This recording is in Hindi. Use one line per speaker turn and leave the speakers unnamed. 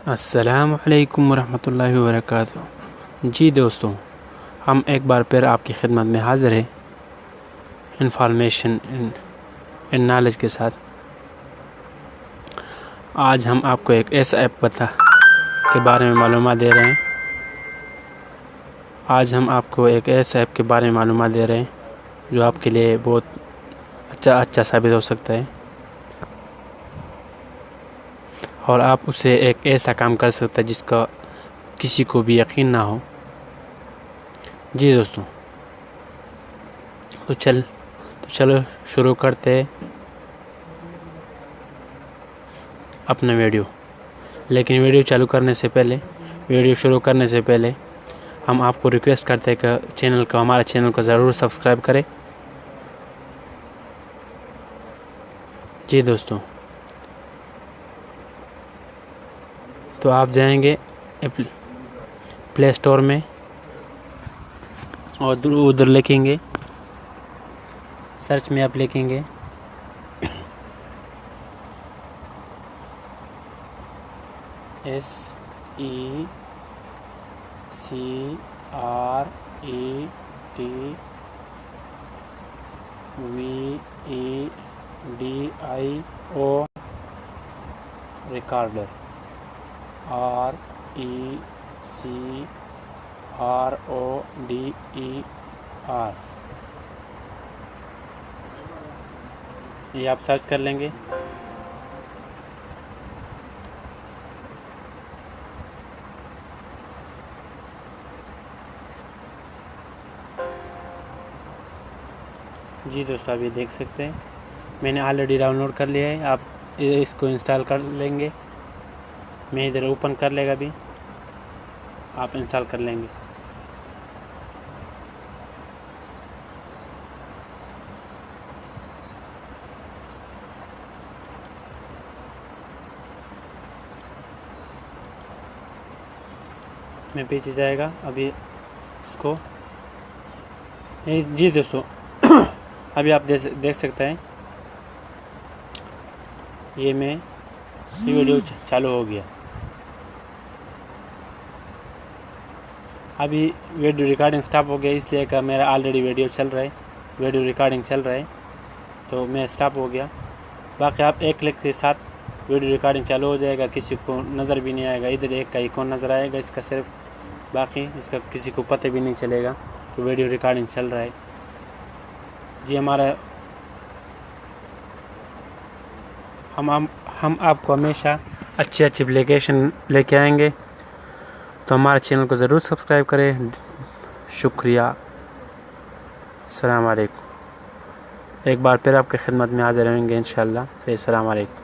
अस्सलामु अलैकुम वरहमतुल्लाहि वबरकातुहू। जी दोस्तों, हम एक बार फिर आपकी खिदमत में हाज़िर हैं इंफॉर्मेशन इन नॉलेज के साथ। आज हम आपको एक ऐसा ऐप के बारे में मालूमात दे रहे हैं। जो आपके लिए बहुत अच्छा साबित हो सकता है और आप उसे एक ऐसा काम कर सकते हैं जिसका किसी को भी यकीन ना हो। जी दोस्तों, तो चलो शुरू करते हैं अपना वीडियो। लेकिन वीडियो शुरू करने से पहले हम आपको रिक्वेस्ट करते हैं कि हमारे चैनल को ज़रूर सब्सक्राइब करें। जी दोस्तों, तो आप जाएंगे प्ले स्टोर में और उधर लिखेंगे, सर्च में आप लिखेंगे SECREVEDIO रिकॉर्डर RECRODER। ये आप सर्च कर लेंगे। जी दोस्तों, आप ये देख सकते हैं मैंने ऑलरेडी डाउनलोड कर लिया है। आप इसको इंस्टॉल कर लेंगे। मैं इधर ओपन कर लेगा भी, आप इंस्टॉल कर लेंगे। मैं पीछे जाएगा अभी इसको। जी दोस्तों, अभी आप देख सकते हैं ये वीडियो चालू हो गया। अभी वीडियो रिकॉर्डिंग स्टॉप हो गया, इसलिए कि मेरा ऑलरेडी वीडियो रिकॉर्डिंग चल रहा है, तो मैं स्टॉप हो गया। बाकी आप एक क्लिक के साथ वीडियो रिकॉर्डिंग चालू हो जाएगा, किसी को नज़र भी नहीं आएगा। इधर एक का आइकॉन नज़र आएगा इसका सिर्फ, बाकी इसका किसी को पता भी नहीं चलेगा कि वीडियो रिकॉर्डिंग चल रहा है। जी हम आपको हमेशा अच्छी एप्लीकेशन लेके आएंगे, तो हमारे चैनल को ज़रूर सब्सक्राइब करें। शुक्रिया। अस्सलाम वालेकुम। एक बार फिर आपकी खिदमत में हाज़िर रहेंगे इंशाअल्लाह। फिर अस्सलाम वालेकुम।